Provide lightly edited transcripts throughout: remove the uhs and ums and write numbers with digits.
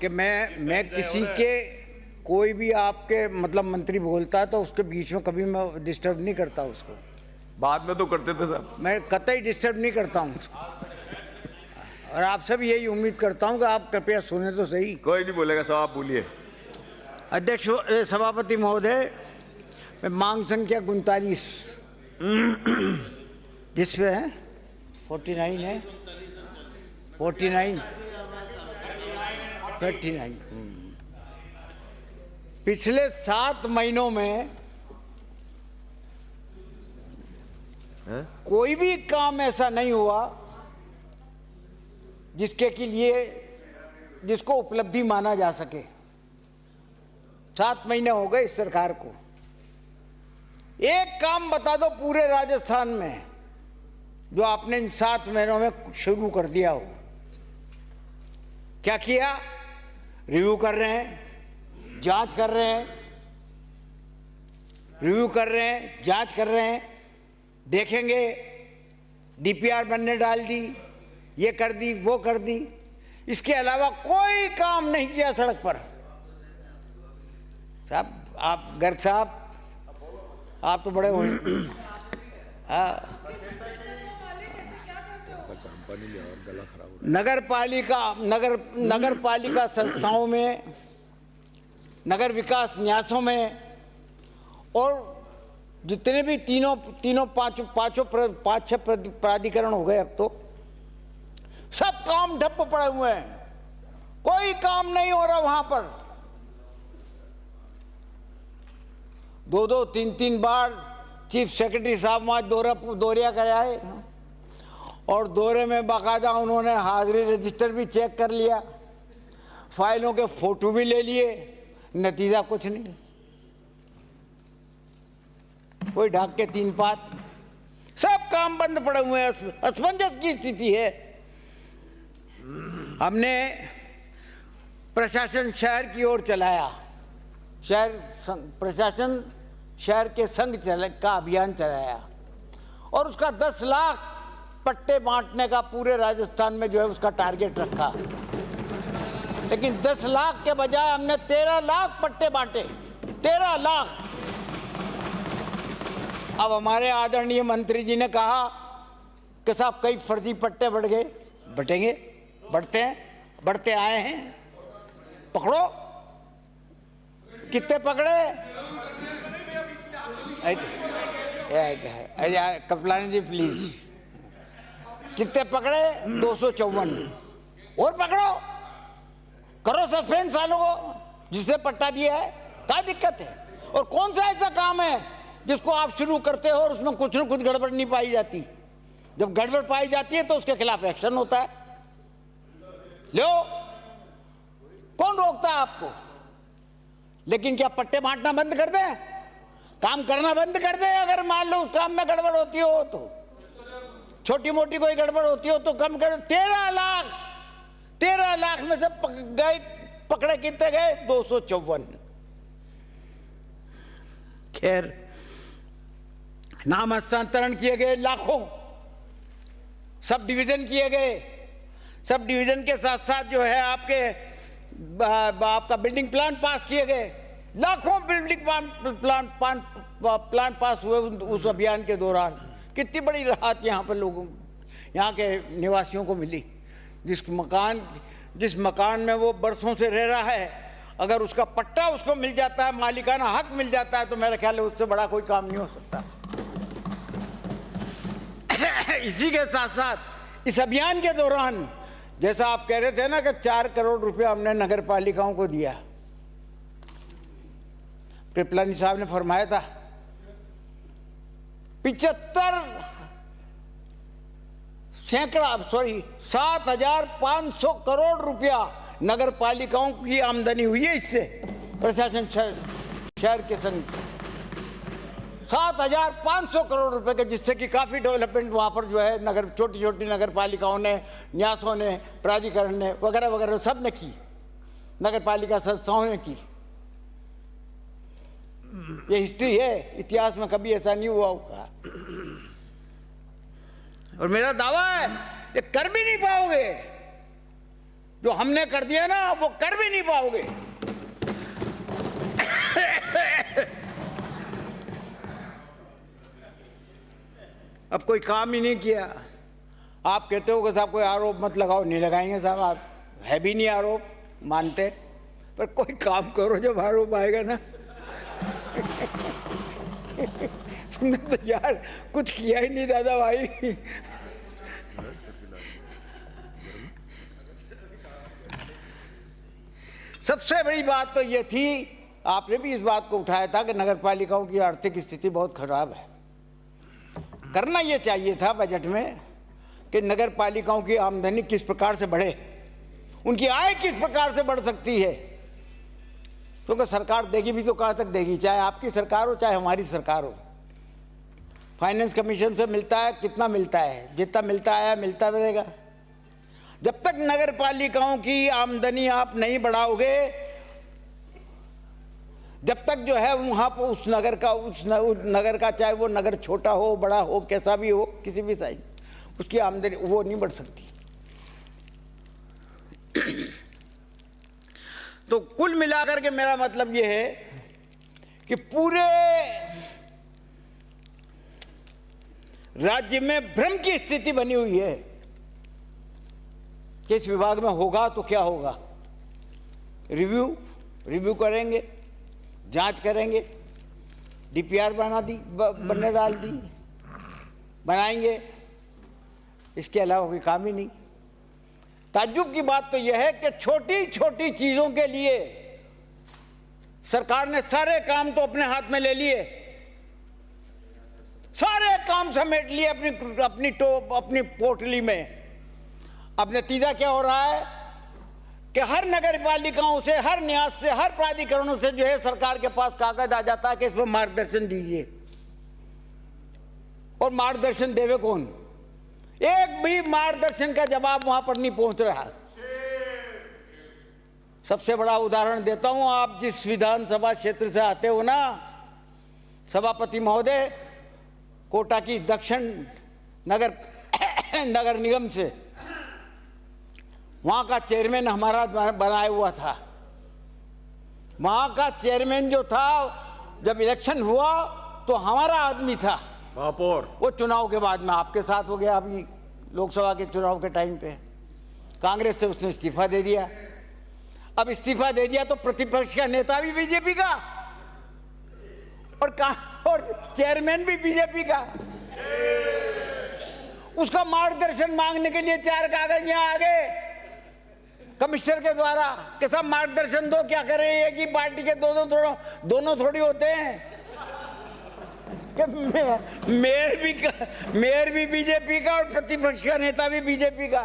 कि मैं किसी के कोई भी आपके मतलब मंत्री बोलता है तो उसके बीच में कभी मैं डिस्टर्ब नहीं करता उसको। बाद में तो करते थे सर। मैं कतई डिस्टर्ब नहीं करता हूँ उसको, और आपसे भी यही उम्मीद करता हूँ कि आप कृपया सुने तो सही। कोई नहीं बोलेगा साहब, आप बोलिए। अध्यक्ष सभापति महोदय, मैं मांग संख्या 39 जिसमें है 49 है 39 पिछले 7 महीनों में कोई भी काम ऐसा नहीं हुआ जिसको उपलब्धि माना जा सके। 7 महीने हो गए इस सरकार को। एक काम बता दो पूरे राजस्थान में जो आपने इन 7 महीनों में शुरू कर दिया हो। क्या किया? रिव्यू कर रहे हैं, जांच कर रहे हैं, रिव्यू कर रहे हैं, जांच कर रहे हैं, देखेंगे, डीपीआर बनने डाल दी, ये कर दी, वो कर दी। इसके अलावा कोई काम नहीं किया सड़क पर। साहब, आप गर्ग साहब, आप तो बड़े हो। हाँ, नगर पालिका संस्थाओं में, नगर विकास न्यासों में, और जितने भी पांचों 5-6 प्राधिकरण हो गए अब तो, सब काम ठप्प पड़े हुए हैं। कोई काम नहीं हो रहा वहां पर। 2-2, 3-3 बार चीफ सेक्रेटरी साहब वहां दौरा कर आए, और दौरे में बाकायदा उन्होंने हाजिरी रजिस्टर भी चेक कर लिया, फाइलों के फोटो भी ले लिए। नतीजा कुछ नहीं, कोई ढाक के 3 पात, सब काम बंद पड़े हुए हैं। असमंजस की स्थिति है। हमने प्रशासन शहर की ओर चलाया, प्रशासन शहर के संघ का अभियान चलाया, और उसका 10 लाख पट्टे बांटने का पूरे राजस्थान में जो है उसका टारगेट रखा। लेकिन 10 लाख के बजाय हमने 13 लाख पट्टे बांटे। 13 लाख। अब हमारे आदरणीय मंत्री जी ने कहा कि साहब कई फर्जी पट्टे बढ़ गए, बटेंगे, बढ़ते हैं, बढ़ते आए हैं, पकड़ो। कितने पकड़े? कपलानी जी प्लीज, कितने पकड़े? 254। और पकड़ो, करो सस्पेंड सालों को जिससे पट्टा दिया है। क्या दिक्कत है? और कौन सा ऐसा काम है जिसको आप शुरू करते हो और उसमें कुछ न कुछ गड़बड़ नहीं पाई जाती? जब गड़बड़ पाई जाती है तो उसके खिलाफ एक्शन होता है। लो, कौन रोकता है आपको? लेकिन क्या पट्टे बांटना बंद कर दें? काम करना बंद कर दें? अगर मान लो उस काम में गड़बड़ होती हो तो, छोटी मोटी कोई गड़बड़ होती हो तो कम कर। 13 लाख में से पकड़े कितने गए? 254। खैर, नाम हस्तांतरण किए गए लाखों, सब डिवीजन किए गए। सब डिवीजन के साथ साथ जो है आपका बिल्डिंग प्लान पास किए गए। लाखों बिल्डिंग प्लान पास हुए उस अभियान के दौरान। कितनी बड़ी राहत यहाँ पर लोगों, यहाँ के निवासियों को मिली। जिस मकान में वो बरसों से रह रहा है, अगर उसका पट्टा उसको मिल जाता है, मालिकाना हक मिल जाता है, तो मेरा ख्याल है उससे बड़ा कोई काम नहीं हो सकता। इसी के साथ साथ इस अभियान के दौरान, जैसा आप कह रहे थे ना कि 4 करोड़ रुपया हमने नगर पालिकाओं को दिया, कृपलानी साहब ने फरमाया था 7,500 करोड़ रुपया नगर पालिकाओं की आमदनी हुई है इससे, प्रशासन शहर के संग 7,500 करोड़ रुपए के, जिससे कि काफी डेवलपमेंट वहां पर जो है नगर, छोटी छोटी नगर पालिकाओं ने, न्यासों ने, प्राधिकरण ने वगैरह वगैरह सब ने की, नगर पालिका संस्थाओं ने की। ये हिस्ट्री है, इतिहास में कभी ऐसा नहीं हुआ होगा। और मेरा दावा है ये कर भी नहीं पाओगे। जो हमने कर दिया ना वो कर भी नहीं पाओगे। अब कोई काम ही नहीं किया। आप कहते हो कि साहब कोई आरोप मत लगाओ, नहीं लगाएंगे साहब, आप है भी नहीं आरोप मानते, पर कोई काम करो जब आरोप आएगा ना। तुमने तो यार कुछ किया ही नहीं दादा भाई। सबसे बड़ी बात तो ये थी, आपने भी इस बात को उठाया था कि नगर पालिकाओं की आर्थिक स्थिति बहुत खराब है। करना ये चाहिए था बजट में कि नगर पालिकाओं की आमदनी किस प्रकार से बढ़े, उनकी आय किस प्रकार से बढ़ सकती है, क्योंकि सरकार देगी भी तो कहाँ तक देगी, चाहे आपकी सरकार हो चाहे हमारी सरकार हो। फाइनेंस कमीशन से मिलता है, कितना मिलता है, जितना मिलता आया मिलता रहेगा। जब तक नगर पालिकाओं की आमदनी आप नहीं बढ़ाओगे, जब तक जो है वहां पर उस नगर का चाहे वो नगर छोटा हो बड़ा हो कैसा भी हो, किसी भी साइज, उसकी आमदनी वो नहीं बढ़ सकती। तो कुल मिलाकर के मेरा मतलब ये है कि पूरे राज्य में भ्रम की स्थिति बनी हुई है कि इस विभाग में होगा तो क्या होगा। रिव्यू करेंगे, जांच करेंगे, डीपीआर बनने डाल दी, बनाएंगे, इसके अलावा कोई काम ही नहीं। ताज्जुब की बात तो यह है कि छोटी छोटी चीजों के लिए सरकार ने सारे काम तो अपने हाथ में ले लिए, सारे काम समेट लिए अपनी पोटली में। अब नतीजा क्या हो रहा है कि हर नगर पालिकाओं से, हर न्यास से, हर प्राधिकरणों से जो है सरकार के पास कागज आ जाता है कि इसमें मार्गदर्शन दीजिए, और मार्गदर्शन देवे कौन? एक भी मार्गदर्शन का जवाब वहां पर नहीं पहुंच रहा। सबसे बड़ा उदाहरण देता हूं, आप जिस विधानसभा क्षेत्र से आते हो ना, सभापति महोदय, कोटा की दक्षिण नगर निगम से, वहां का चेयरमैन हमारा बनाया हुआ था। वहां का चेयरमैन जो था, जब इलेक्शन हुआ तो हमारा आदमी था महापौर। वो चुनाव के बाद में आपके साथ हो गया, अभी लोकसभा के चुनाव के टाइम पे कांग्रेस से उसने इस्तीफा दे दिया। अब इस्तीफा दे दिया तो प्रतिपक्ष का नेता भी बीजेपी का और चेयरमैन भी बीजेपी का। उसका मार्गदर्शन मांगने के लिए 4 कागज यहाँ आ गए कमिश्नर के द्वारा कि सब मार्गदर्शन दो, क्या करें, एक ही पार्टी के दोनों थोड़ी होते हैं। मेयर भी बीजेपी का और प्रतिपक्ष का नेता भी बीजेपी का।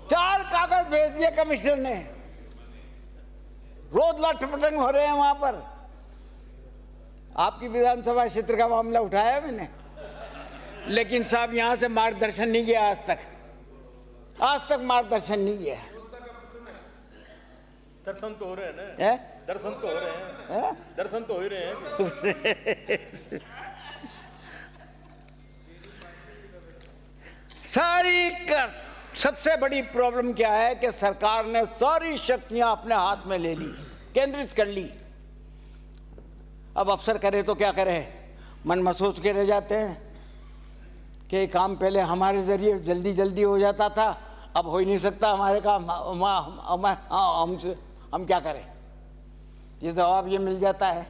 4 कागज भेज दिए कमिश्नर ने, रोज लठपटंग हो रहे हैं वहां पर। आपकी विधानसभा क्षेत्र का मामला उठाया मैंने, लेकिन साहब यहां से मार्गदर्शन नहीं किया आज तक मार्गदर्शन नहीं किया। दर्शन तो हो रहे हैं ना, दर्शन तो हो रहे हैं, दर्शन तो हो ही रहे हैं। सबसे बड़ी प्रॉब्लम क्या है कि सरकार ने सारी शक्तियां अपने हाथ में ले ली, केंद्रित कर ली। अब अफसर करे तो क्या करे, मन में सोच के रह जाते हैं कि काम पहले हमारे जरिए जल्दी हो जाता था, अब हो ही नहीं सकता हमारे काम, हमसे हम क्या करें। ये जवाब ये मिल जाता है।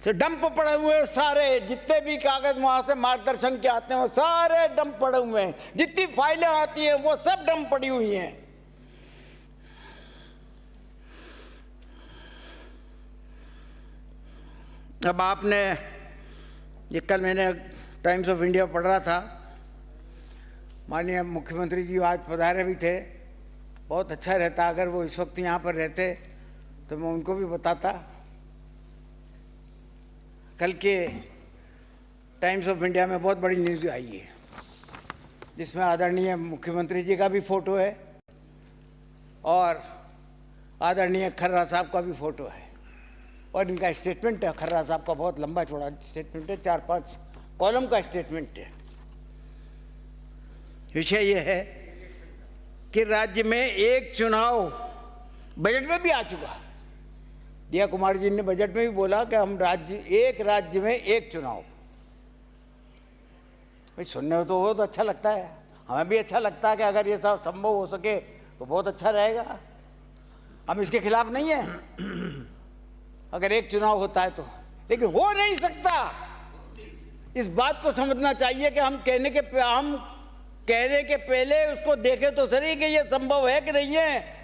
डंप पड़े हुए सारे जितने भी कागज वहां से मार्गदर्शन के आते हैं वो सारे डंप पड़े हुए हैं, जितनी फाइलें आती हैं वो सब डंप पड़ी हुई हैं। अब आपने ये कल मैंने टाइम्स ऑफ इंडिया पढ़ रहा था, माननीय मुख्यमंत्री जी आज पधारे भी थे। बहुत अच्छा रहता अगर वो इस वक्त यहाँ पर रहते तो मैं उनको भी बताता। कल के टाइम्स ऑफ इंडिया में बहुत बड़ी न्यूज़ आई है, जिसमें आदरणीय मुख्यमंत्री जी का भी फोटो है और आदरणीय खर्रा साहब का भी फोटो है, और इनका स्टेटमेंट है। खर्रा साहब का बहुत लंबा चौड़ा स्टेटमेंट है, 4-5 कॉलम का स्टेटमेंट है। विषय यह है कि राज्य में एक चुनाव बजट में भी आ चुका। दिया कुमार जी ने बजट में भी बोला कि हम राज्य में एक चुनाव। भाई सुनने में तो बहुत अच्छा लगता है, हमें भी अच्छा लगता है कि अगर ये सब संभव हो सके तो बहुत अच्छा रहेगा। हम इसके खिलाफ नहीं है अगर एक चुनाव होता है तो, लेकिन हो नहीं सकता। इस बात को समझना चाहिए कि हम कहने के पहले उसको देखें तो सही कि ये संभव है कि नहीं है।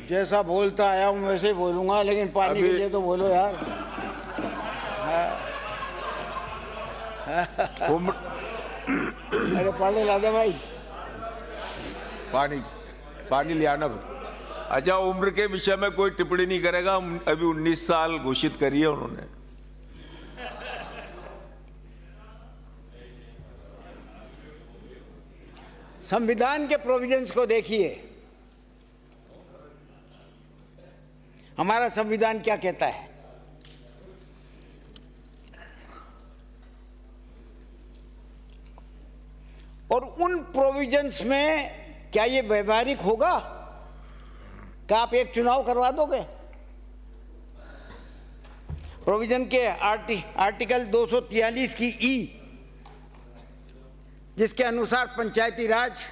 जैसा बोलता आया हूं वैसे ही बोलूंगा, लेकिन पानी के लिए तो बोलो यार। अरे पानी ला दे भाई। पानी ले आना। अच्छा, उम्र के विषय में कोई टिप्पणी नहीं करेगा। अभी 19 साल घोषित करी है उन्होंने। संविधान के प्रोविजंस को देखिए, हमारा संविधान क्या कहता है। और उन प्रोविजंस में क्या ये व्यवहारिक होगा कि आप एक चुनाव करवा दोगे? प्रोविजन के आर्टिकल 243 की ई, जिसके अनुसार पंचायती राज,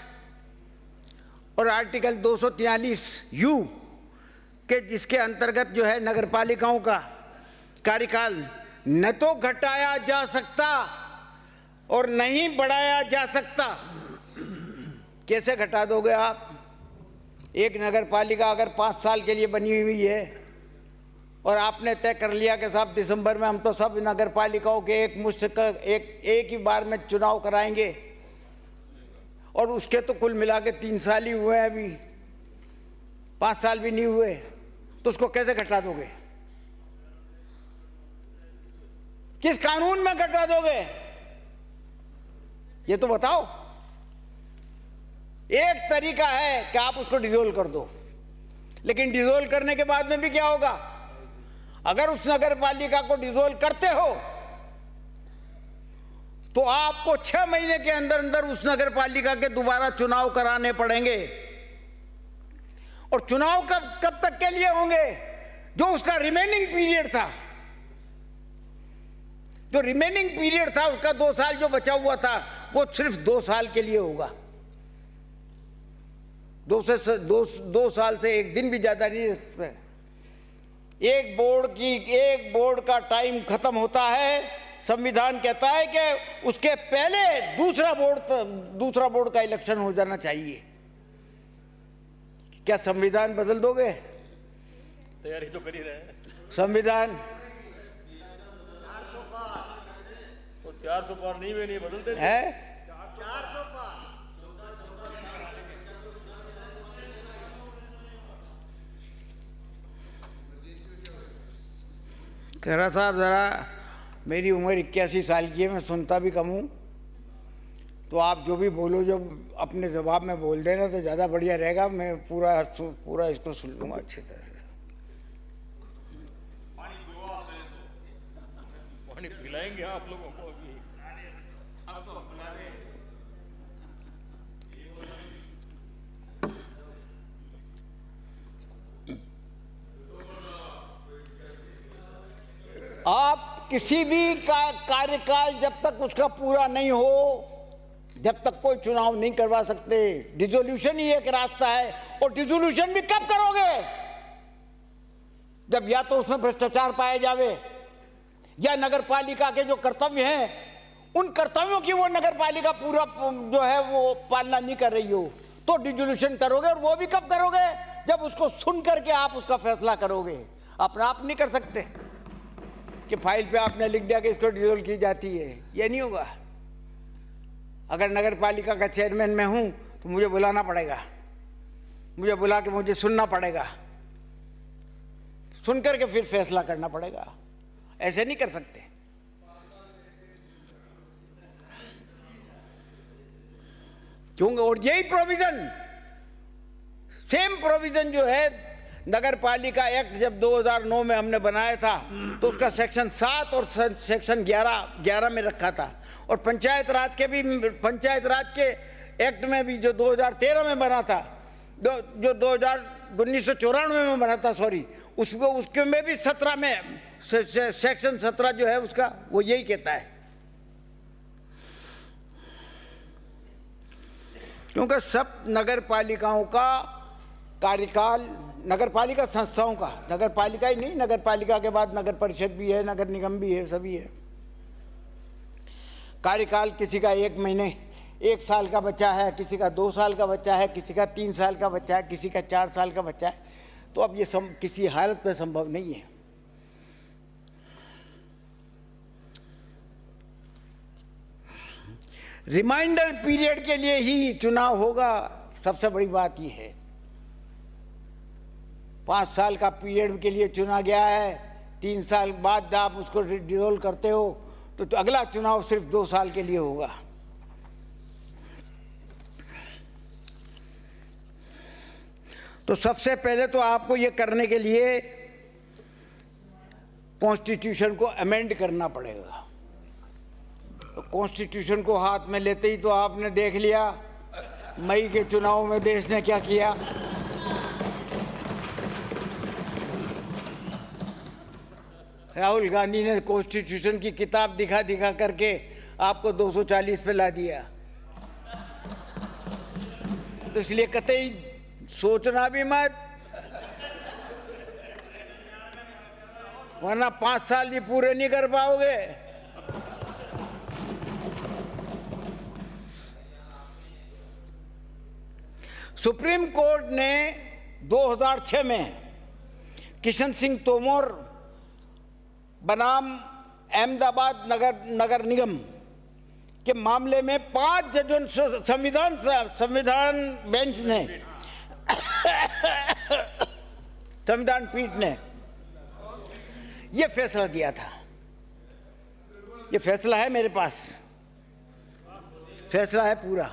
और आर्टिकल 243 यू के जिसके अंतर्गत जो है नगरपालिकाओं का कार्यकाल न तो घटाया जा सकता और नहीं बढ़ाया जा सकता। कैसे घटा दोगे आप? एक नगरपालिका अगर 5 साल के लिए बनी हुई है और आपने तय कर लिया कि साहब दिसंबर में हम तो सब नगरपालिकाओं के एक ही बार में चुनाव कराएंगे, और उसके तो कुल मिला के 3 साल ही हुए हैं, अभी 5 साल भी नहीं हुए, तो उसको कैसे घटा दोगे? किस कानून में घटा दोगे ये तो बताओ। एक तरीका है कि आप उसको डिसोल्व कर दो, लेकिन डिसोल्व करने के बाद में भी क्या होगा? अगर उस नगरपालिका को डिसोल्व करते हो तो आपको 6 महीने के अंदर अंदर उस नगरपालिका के दोबारा चुनाव कराने पड़ेंगे। और चुनाव कब तक के लिए होंगे? जो उसका रिमेनिंग पीरियड था, जो रिमेनिंग पीरियड था उसका 2 साल जो बचा हुआ था, वो सिर्फ 2 साल के लिए होगा। 2 साल से एक दिन भी ज्यादा नहीं रह सकते। एक बोर्ड का टाइम खत्म होता है, संविधान कहता है कि उसके पहले दूसरा बोर्ड का इलेक्शन हो जाना चाहिए। क्या संविधान बदल दोगे? तैयारी तो कर ही रहे हैं। संविधान तो 400 पार नहीं बदलते है। 400 पार। खैरा साहब, जरा मेरी उम्र 81 साल की है, मैं सुनता भी कम हूँ, तो आप जो भी बोलो जो अपने जवाब में बोल देना तो ज़्यादा बढ़िया रहेगा। मैं पूरा इसको सुन लूँगा अच्छी तरह से। पानी पिलाएंगे आप लोगों को अभी। आप किसी भी कार्यकाल जब तक उसका पूरा नहीं हो, जब तक कोई चुनाव नहीं करवा सकते। डिसोल्यूशन ही एक रास्ता है, और डिसोल्यूशन भी कब करोगे? जब या तो उसमें भ्रष्टाचार पाए जावे, या नगरपालिका के जो कर्तव्य हैं उन कर्तव्यों की वो नगरपालिका पूरा जो है वो पालना नहीं कर रही हो, तो डिसोल्यूशन करोगे। और वो भी कब करोगे? जब उसको सुन करके आप उसका फैसला करोगे। अपना आप नहीं कर सकते कि फाइल पे आपने लिख दिया कि इसको डिसोल्व की जाती है, ये नहीं होगा। अगर नगरपालिका का चेयरमैन मैं हूं तो मुझे बुलाना पड़ेगा, मुझे बुला के मुझे सुनना पड़ेगा, सुन करके फिर फैसला करना पड़ेगा। ऐसे नहीं कर सकते। क्योंकि और यही प्रोविजन सेम प्रोविजन जो है नगर पालिका एक्ट जब 2009 में हमने बनाया था तो उसका सेक्शन 7 और सेक्शन 11 में रखा था, और पंचायत राज के एक्ट में भी जो 2013 में बना था, जो 1994 में बना था, सॉरी, उसके में भी 17 में सेक्शन 17 जो है उसका वो यही कहता है। क्योंकि सब नगर पालिकाओं का कार्यकाल, नगर पालिका संस्थाओं का, नगर पालिका ही नहीं, नगर पालिका के बाद नगर परिषद भी है, नगर निगम भी है, सभी है, कार्यकाल किसी का 1 महीने 1 साल का बच्चा है, किसी का 2 साल का बच्चा है, किसी का 3 साल का बच्चा है, किसी का 4 साल का बच्चा है। तो अब ये किसी हालत में संभव नहीं है। रिमाइंडर पीरियड के लिए ही चुनाव होगा, सबसे बड़ी बात यह है। 5 साल का पीरियड के लिए चुना गया है, 3 साल बाद आप उसको डिसॉल्व करते हो तो अगला चुनाव सिर्फ 2 साल के लिए होगा। तो सबसे पहले तो आपको ये करने के लिए कॉन्स्टिट्यूशन को अमेंड करना पड़ेगा। तो कॉन्स्टिट्यूशन को हाथ में लेते ही तो आपने देख लिया मई के चुनाव में देश ने क्या किया। राहुल गांधी ने कॉन्स्टिट्यूशन की किताब दिखा दिखा करके आपको 240 पे ला दिया। तो इसलिए कतई सोचना भी मत, वरना 5 साल भी पूरे नहीं कर पाओगे। सुप्रीम कोर्ट ने 2006 में किशन सिंह तोमर बनाम अहमदाबाद नगर निगम के मामले में 5 जजों संविधान बेंच ने संविधान पीठ ने यह फैसला दिया था। यह फैसला है मेरे पास, फैसला है पूरा।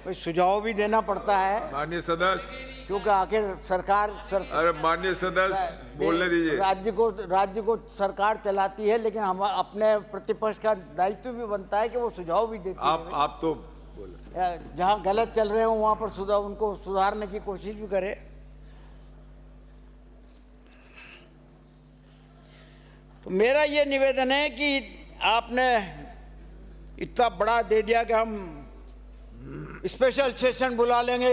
भाई सुझाव भी देना पड़ता है माननीय सदस्य, क्योंकि आखिर सरकार अरे माननीय सदस्य बोलने दीजिए। राज्य को सरकार चलाती है, लेकिन हम अपने प्रतिपक्ष का दायित्व भी बनता है कि वो सुझाव भी देती है। आप तो बोले, जहाँ गलत चल रहे हो वहाँ पर उनको सुधारने की कोशिश भी करे। तो मेरा ये निवेदन है कि आपने इतना बड़ा दे दिया कि हम स्पेशल सेशन बुला लेंगे,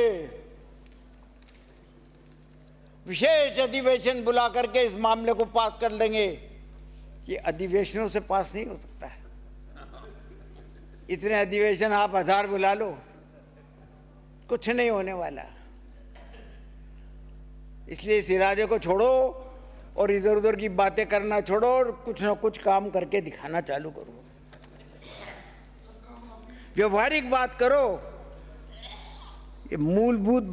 विशेष अधिवेशन बुला करके इस मामले को पास कर लेंगे। ये अधिवेशनों से पास नहीं हो सकता है। इतने अधिवेशन आप 1000 बुला लो, कुछ नहीं होने वाला। इसलिए इस इरादे को छोड़ो और इधर उधर की बातें करना छोड़ो और कुछ ना कुछ काम करके दिखाना चालू करो। व्यवहारिक बात करो। ये मूलभूत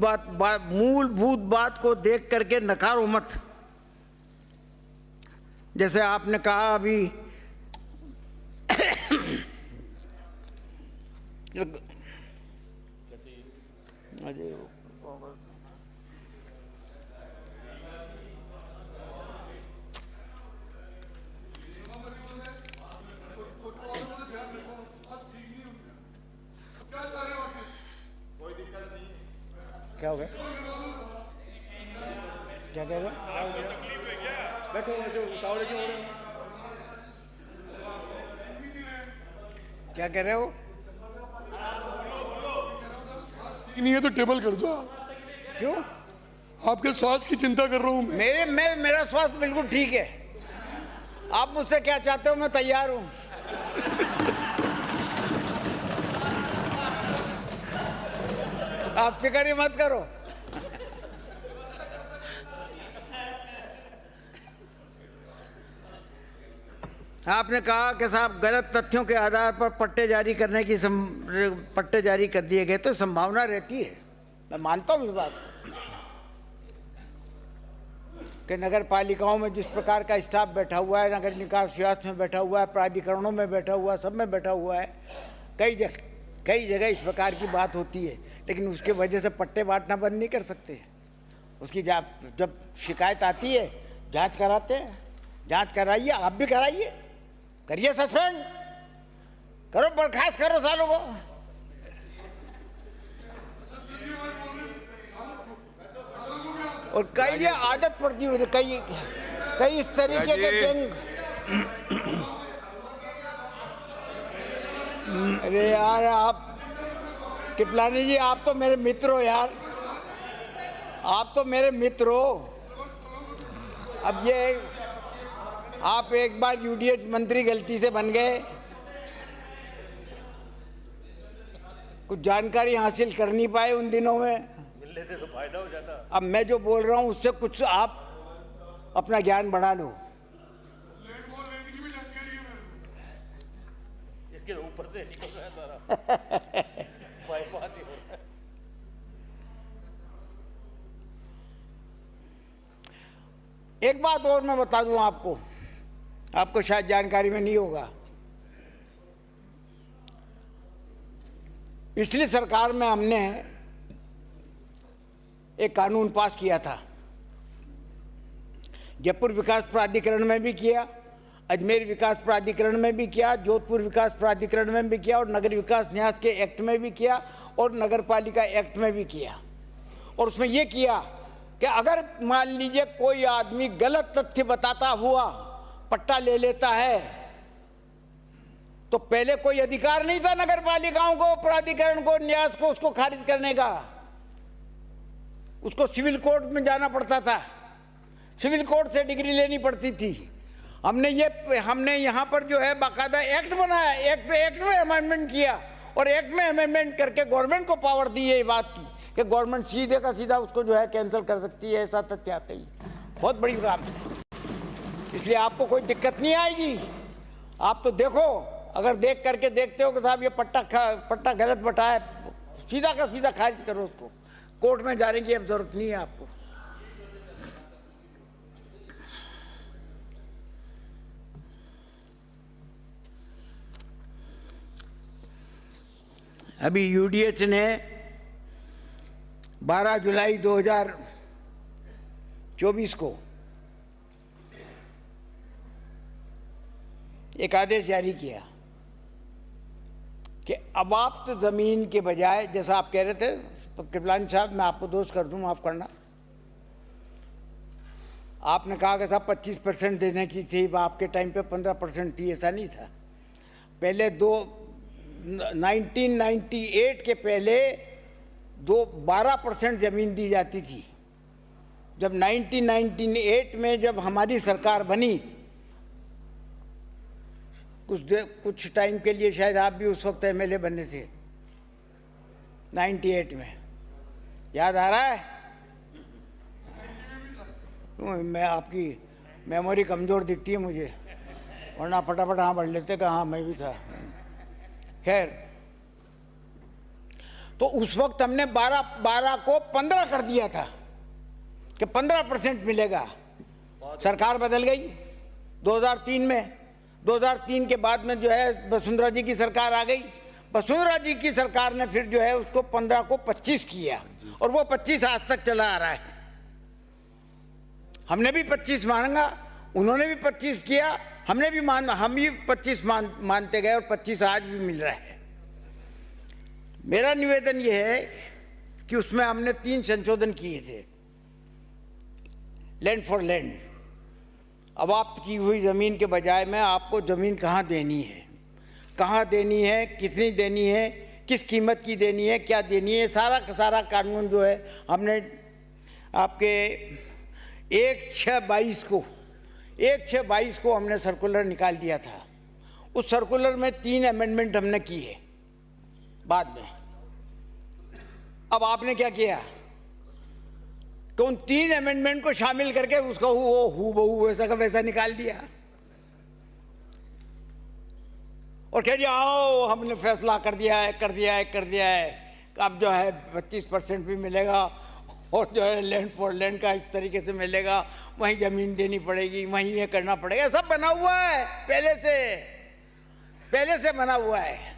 बात को देख करके नकारो मत। जैसे आपने कहा अभी क्या हो गया? क्या कह रहे हो? बैठो, जो उतावले क्यों हो रहे हो? क्या कह रहे हो? नहीं है तो टेबल कर दो। क्यों? आपके स्वास्थ्य की चिंता कर रहा हूं मैं। मेरा स्वास्थ्य बिल्कुल ठीक है। आप मुझसे क्या चाहते हो, मैं तैयार हूं। आप फिक्र ही मत करो। आपने कहा कि साहब गलत तथ्यों के आधार पर पट्टे जारी करने की पट्टे जारी कर दिए गए, तो संभावना रहती है, मैं मानता हूं इस बात। कि नगर पालिकाओं में जिस प्रकार का स्टाफ बैठा हुआ है, नगर निकाय विभाग में बैठा हुआ है, प्राधिकरणों में बैठा हुआ है, सब में बैठा हुआ है, कई जगह इस प्रकार की बात होती है, लेकिन उसके वजह से पट्टे बांटना बंद नहीं कर सकते। उसकी जब शिकायत आती है जांच कराते हैं, जांच कराइए, आप भी कराइए, करिए सस्पेंड, करो बर्खास्त करो सालों को। और कई ये आदत पड़ती हुई, कई इस तरीके के गैंग। अरे यार आप कृपलानी जी, आप तो मेरे मित्र हो यार, आप तो मेरे मित्र हो। अब ये आप एक बार यूडीएच मंत्री गलती से बन गए, कुछ जानकारी हासिल कर नहीं पाए उन दिनों में, मिल लेते तो फायदा हो जाता। अब मैं जो बोल रहा हूं उससे कुछ आप अपना ज्ञान बढ़ा लो। इसके ऊपर से निकल रहा है सारा बाईपास ही हो रहा है। एक बात और मैं बता दूं आपको शायद जानकारी में नहीं होगा। पिछली सरकार में हमने एक कानून पास किया था, जयपुर विकास प्राधिकरण में भी किया, अजमेर विकास प्राधिकरण में भी किया, जोधपुर विकास प्राधिकरण में भी किया, और नगर विकास न्यास के एक्ट में भी किया, और नगर पालिका एक्ट में भी किया। और उसमें यह किया कि अगर मान लीजिए कोई आदमी गलत तथ्य बताता हुआ पट्टा ले लेता है, तो पहले कोई अधिकार नहीं था नगर पालिकाओं को, प्राधिकरण को, न्यास को उसको खारिज करने का। उसको सिविल कोर्ट में जाना पड़ता था, सिविल कोर्ट से डिग्री लेनी पड़ती थी। हमने यहाँ पर जो है बाकायदा एक्ट बनाया, एक्ट में अमेंडमेंट किया, और एक्ट में अमेंडमेंट करके गवर्नमेंट को पावर दी है ये बात की कि गवर्नमेंट सीधे का सीधा उसको जो है कैंसिल कर सकती है। ऐसा तथ्य आता ही बहुत बड़ी काम है, इसलिए आपको कोई दिक्कत नहीं आएगी। आप तो देखो, अगर देख करके देखते हो कि साहब ये पट्टा गलत बटा है, सीधा का सीधा खारिज करो उसको, कोर्ट में जाने की अब जरूरत नहीं है आपको। अभी यूडीएच ने 12 जुलाई 2024 को एक आदेश जारी किया कि अबाप्त जमीन के बजाय, जैसा आप कह रहे थे कृपलानी साहब, मैं आपको दोष कर दूं, माफ करना, आपने कहा कि साहब 25% देने की थी, आपके टाइम पे 15% थी, ऐसा नहीं था। पहले 1998 के पहले 12% जमीन दी जाती थी। जब 1998 में जब हमारी सरकार बनी, कुछ टाइम के लिए शायद आप भी उस वक्त एमएलए बने थे 98 में, याद आ रहा है? मैं आपकी मेमोरी कमज़ोर दिखती है मुझे, वरना फटाफट हाँ बढ़ लेते कि हाँ मैं भी था। खैर, तो उस वक्त हमने 12 को 15 कर दिया था कि 15% मिलेगा। सरकार बदल गई 2003 में, 2003 के बाद में जो है वसुंधरा जी की सरकार आ गई। वसुंधरा जी की सरकार ने फिर जो है उसको 15 को 25 किया, और वो 25 आज तक चला आ रहा है। हमने भी 25 मांगा, उन्होंने भी 25 किया, हम भी 25 मानते गए, और 25 आज भी मिल रहा है। मेरा निवेदन यह है कि उसमें हमने 3 संशोधन किए थे। लैंड फॉर लैंड, अब आप की हुई ज़मीन के बजाय में आपको ज़मीन कहाँ देनी है, कितनी देनी है, किस कीमत की देनी है, क्या देनी है, सारा का सारा कानून जो है हमने आपके 1/6/22 को हमने सर्कुलर निकाल दिया था। उस सर्कुलर में 3 अमेंडमेंट हमने किए बाद में। अब आपने क्या किया कि उन 3 अमेंडमेंट को शामिल करके उसको वो हूबहू वैसा का वैसा निकाल दिया, और कह दिया आओ हमने फैसला कर दिया है, अब जो है 25% भी मिलेगा, और जो है लैंड फॉर लैंड का इस तरीके से मिलेगा, वहीं जमीन देनी पड़ेगी, वहीं ये करना पड़ेगा, सब बना हुआ है पहले से बना हुआ है।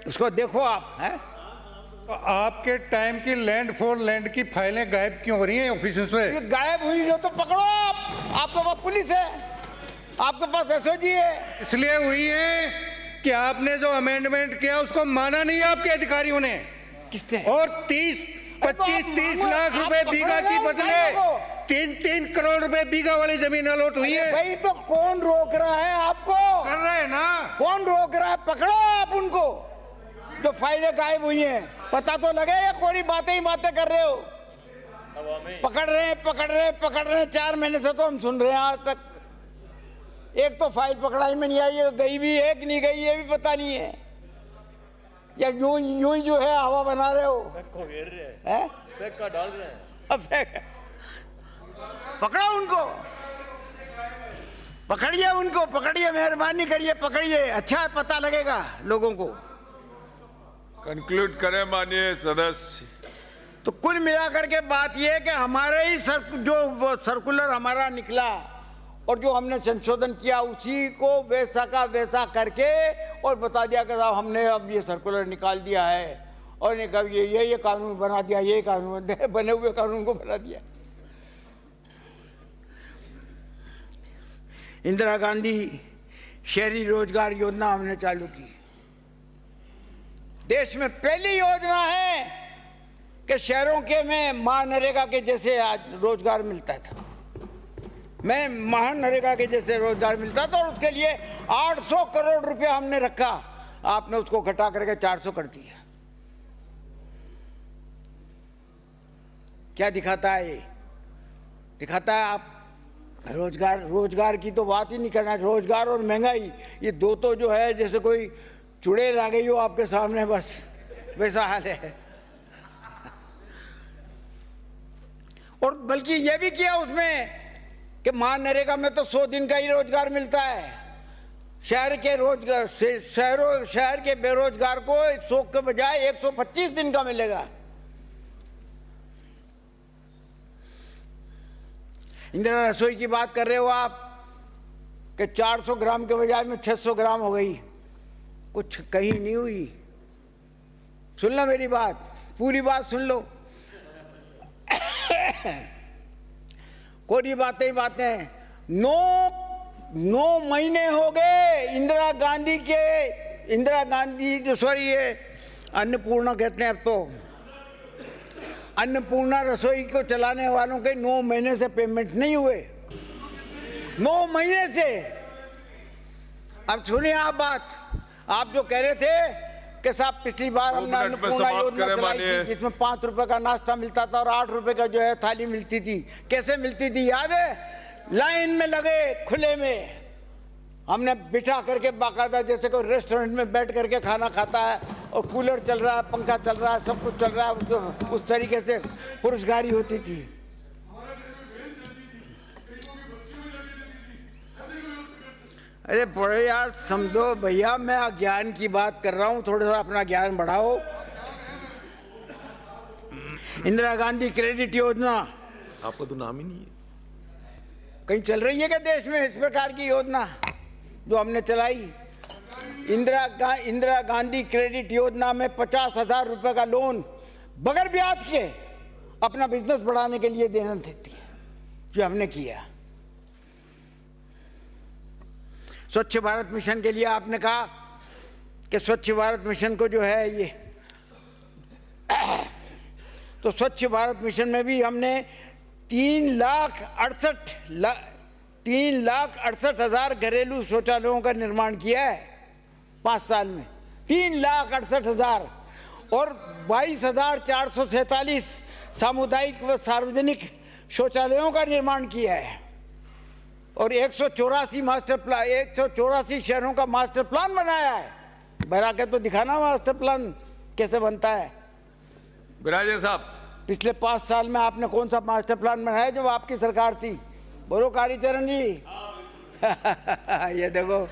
उसको देखो आप, हैं? आपके टाइम की लैंड फॉर लैंड की फाइलें गायब क्यों हो रही हैं ऑफिस से? ये गायब हुई हो तो पकड़ो आप, आपके पास पुलिस है, आपके पास एसओजी है। इसलिए हुई है कि आपने जो अमेंडमेंट किया उसको माना नहीं आपके अधिकारियों ने। किसने? और 25-30 लाख रुपए बीघा की बदले 3-3 करोड़ रुपए बीघा वाली जमीन अलॉट हुई है। भाई तो कौन रोक रहा है आपको? कर रहे हैं ना, कौन रोक रहा है? पकड़ो आप उनको जो फाइलें गायब हुई हैं, पता तो लगे या कोई बातें ही बातें कर रहे हो? पकड़ रहे हैं 4 महीने से तो हम सुन रहे हैं आज तक। एक तो फाइल पकड़ाई में नहीं आई है, गई भी है कि नहीं गई ये भी पता नहीं है, या यूं ही जो है हवा बना रहे हो, को घेर रहे हैं, हैं? फेंक का डाल रहे हैं। अब पकड़ो उनको, पकड़िए, मेहरबानी करिए, पकड़िए, अच्छा है, पता लगेगा लोगों को। कंक्लूड करें माननीय सदस्य। तो कुल मिलाकर के बात यह है कि हमारे ही जो सर्कुलर हमारा निकला और जो हमने संशोधन किया उसी को वैसा का वैसा करके और बता दिया कि साहब हमने अब ये सर्कुलर निकाल दिया है और ने कब ये कानून बना दिया, ये कानून बने हुए कानून को बना दिया। इंदिरा गांधी शहरी रोजगार योजना हमने चालू की, देश में पहली योजना है कि शहरों के में महानरेगा के जैसे आज रोजगार मिलता था, मैं महानरेगा के जैसे रोजगार मिलता था, और उसके लिए 800 करोड़ रुपया हमने रखा, आपने उसको घटा करके 400 कर दिया। क्या दिखाता है ये? दिखाता है आप रोजगार की तो बात ही नहीं करना। रोजगार और महंगाई ये दो तो जो है जैसे कोई चुड़ैल आ गई हो आपके सामने, बस वैसा हाल है। और बल्कि ये भी किया उसमें कि महानरेगा में तो 100 दिन का ही रोजगार मिलता है, शहर के बेरोजगार को 100 के बजाय 125 दिन का मिलेगा। इंदिरा रसोई की बात कर रहे हो आप कि 400 ग्राम के बजाय में 600 ग्राम हो गई, कुछ कहीं नहीं हुई। सुन लो मेरी बात, पूरी बात सुन लो। कोई बातें 9 महीने हो गए इंदिरा गांधी जो सॉरी ये अन्नपूर्णा कहते हैं अब तो, अन्नपूर्णा रसोई को चलाने वालों के 9 महीने से पेमेंट नहीं हुए, 9 महीने से। अब सुनिए आप बात, आप जो कह रहे थे कि साहब पिछली बार हमने अन्नपूर्णा योजना चलाई थी जिसमें 5 रुपए का नाश्ता मिलता था और 8 रुपए का जो है थाली मिलती थी। कैसे मिलती थी याद है? लाइन में लगे खुले में, हमने बिठा करके बाकायदा जैसे कोई रेस्टोरेंट में बैठ करके खाना खाता है और कूलर चल रहा है, पंखा चल रहा है, सब कुछ चल रहा है, उस तरीके से पुरस्कारी होती थी। अरे बड़े यार समझो भैया, मैं अज्ञान की बात कर रहा हूँ, थोड़ा सा अपना ज्ञान बढ़ाओ। इंदिरा गांधी क्रेडिट योजना आपका तो नाम ही नहीं है, कहीं चल रही है क्या देश में इस प्रकार की योजना जो हमने चलाई? इंदिरा गांधी क्रेडिट योजना में 50,000 रुपए का लोन बगैर ब्याज के अपना बिजनेस बढ़ाने के लिए देना देती है, जो हमने किया। स्वच्छ भारत मिशन के लिए आपने कहा कि स्वच्छ भारत मिशन को जो है ये तो स्वच्छ भारत मिशन में भी हमने 3,68,000 घरेलू शौचालयों का निर्माण किया है 5 साल में, 3,68,000, और 22,447 सामुदायिक व सार्वजनिक शौचालयों का निर्माण किया है, और 184 शहरों का मास्टर प्लान बनाया है। बना के तो दिखाना मास्टर प्लान कैसे बनता है। विराजे साहब, पिछले 5 साल में आपने कौन सा मास्टर प्लान बनाया जब आपकी सरकार थी? बोलो कालीचरण जी। ये देखो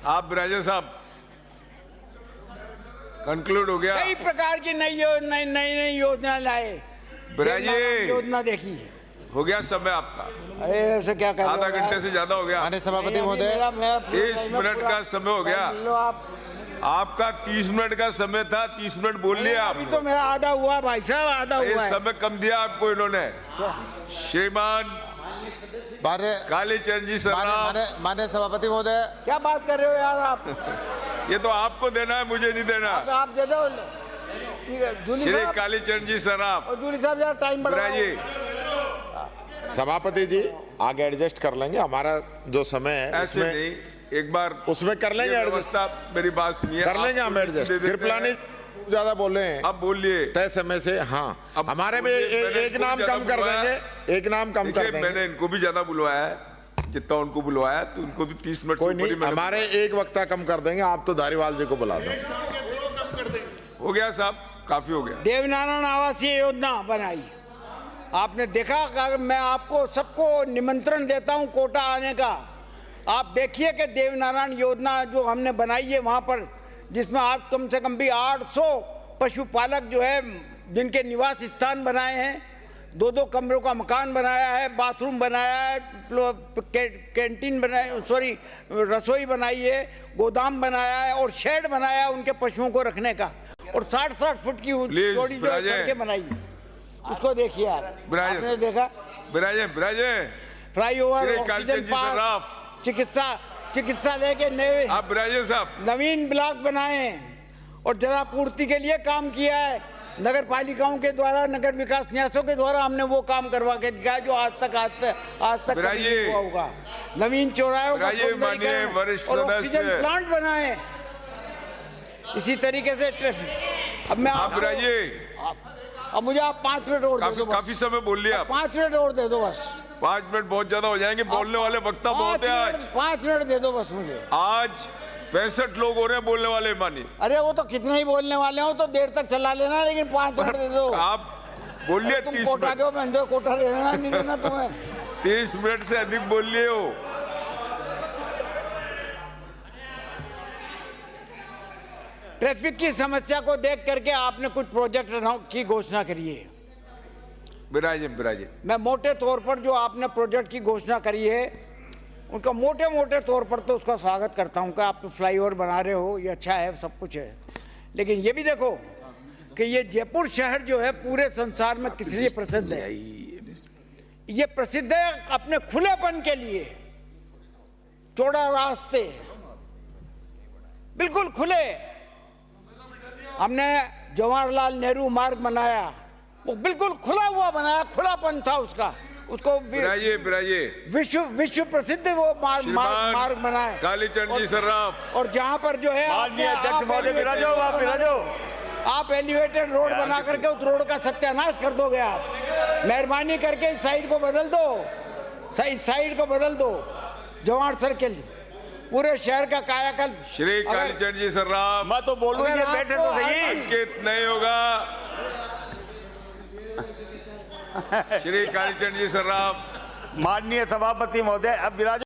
आप विराजे साहब, कंक्लूड हो गया। कई प्रकार की नई योजना लाए, बिराजी। देवनारायण योजना देखी। हो गया समय आपका, अरे ऐसे क्या कर रहे हो आधा घंटे यार? से ज्यादा हो गया। माननीय सभापति नहीं, महोदय, मेरा- मैं 30 मिनट का समय हो गया। लो आप, आपका 30 मिनट का समय था, 30 मिनट बोल लिए आप। अभी तो मेरा आधा हुआ भाई साहब, आधा हुआ है। समय कम दिया आपको इन्होंने। श्रीमान माननीय कालीचरण जी सराफ, माननीय सभापति महोदय, क्या बात कर रहे हो यार आप? ये तो आपको देना है, मुझे नहीं देना। आप दे दो, ठीक है जूली श्री साहब। कालीचरण जी सराफ, और जूली साहब जरा टाइम बढ़ाओ। बिराजी। सभापति जी आगे एडजस्ट कर लेंगे, हमारा जो समय है ऐसे उसमें नहीं, एक बार उसमें कर लेंगे ये एडजस्ट, व्यवस्था, मेरी बात सुनिए। कर लेंगे आप हम तो एडजस्ट। दे देते कृपलानी हैं। ज्यादा बोले हैं अब बोलिए। तय समय से। हाँ, अब हमारे में बोलिए, मैंने एक इनको नाम ज्यादा कम कर बुलवाया। देंगे, एक नाम कम कर देखिए, देंगे। मैंने इनको भी ज्यादा बुलवाया है, जितना उनको बुलवाया, तो उनको भी 30 मिनट से कोई ऊपर ही नहीं, मैंने हमारे एक वक्ता कम कर देंगे। आप तो धारीवाल जी को बुला दो। हो गया साहब, काफी हो गया। देवनारायण आवासीय योजना बनाई, आपने देखा कि मैं आपको सबको निमंत्रण देता हूं कोटा आने का। आप देखिए कि देवनारायण योजना जो हमने बनाई है वहां पर, जिसमें आप कम से कम भी 800 पशुपालक जो है जिनके निवास स्थान बनाए हैं, 2-2 कमरों का मकान बनाया है, बाथरूम बनाया है, कैंटीन बनाया, सॉरी रसोई बनाई है, गोदाम बनाया है और शेड बनाया है उनके पशुओं को रखने का, और 60-60 फुट की Please, चौड़ी जो बिराजे। सड़कें बनाई। उसको देखिए आप, बिराजे। आपने देखा बिराजे, बिराजे। फ्लाईओवर, श्री ऑक्सीजन कालीचरण जी पार्क, सराफ। चिकित्सालय के नए आप बिराजे साहब। नवीन ब्लॉक बनाए हैं और जलापूर्ति के लिए काम किया है। नगर पालिकाओं के द्वारा, नगर विकास न्यासों के द्वारा हमने वो काम करवा के दिखाया जो आज तक कभी बिराजे। नहीं हुआ होगा। नवीन चौराहों का बिराजे, माननीय सौंदर्यीकरण वरिष्ठ और ऑक्सीजन सदस्य। प्लांट बनाए। इसी तरीके से ट्रैफिक। अब मैं आप आपको- बिराजे, अब मुझे आप 5 मिनट और दे दो बस। काफी समय बोल लिया आप। 5 मिनट और दे दो बस। 5 मिनट बहुत ज्यादा हो जाएंगे, बोलने वाले वक्ता बहुत है आज। 5 मिनट दे दो बस मुझे। आज 65 लोग हो रहे हैं बोलने वाले, मानी। अरे वो तो कितने ही बोलने वाले हो तो देर तक चला लेना, लेकिन 5 मिनट दे दो। आप बोलिए तुम 30 कोटा मिनट। के हो, बंदो कोटा लेना नहीं लेना तुम्हें। 30 मिनट से अधिक बोल लिए हो। ट्रैफिक की समस्या को देख करके आपने कुछ प्रोजेक्ट की घोषणा करी है। बिराजे, बिराजे। मैं मोटे तौर पर जो आपने प्रोजेक्ट की घोषणा करी है उनका मोटे तौर पर तो उसका स्वागत करता हूं कि आप फ्लाईओवर बना रहे हो, ये अच्छा है, सब कुछ है। लेकिन ये भी देखो कि ये जयपुर शहर जो है पूरे संसार में किस लिए प्रसिद्ध है। ये प्रसिद्ध है अपने खुलेपन के लिए। चौड़ा रास्ते, बिल्कुल खुले। हमने जवाहरलाल नेहरू मार्ग बनाया, वो बिल्कुल खुला हुआ बनाया, खुलापन था उसका। उसको बिराजे, बिराजे। विश्व प्रसिद्ध वो मार्ग बनाए। कालीचरण जी सराफ। और जहाँ पर जो है आप एलिवेटेड रोड बना करके उस रोड का सत्यानाश कर दोगे। आप मेहरबानी करके इस साइड को बदल दो, इस साइड को बदल दो। जवाहर सर्किल पूरे शहर का कायाकल्प। श्री कालीचरण जी सराफ। मैं तो बोलूं ये बैठे तो सही। अंकित नहीं होगा। श्री कालीचरण जी सराफ। माननीय सभापति महोदय, अब विराज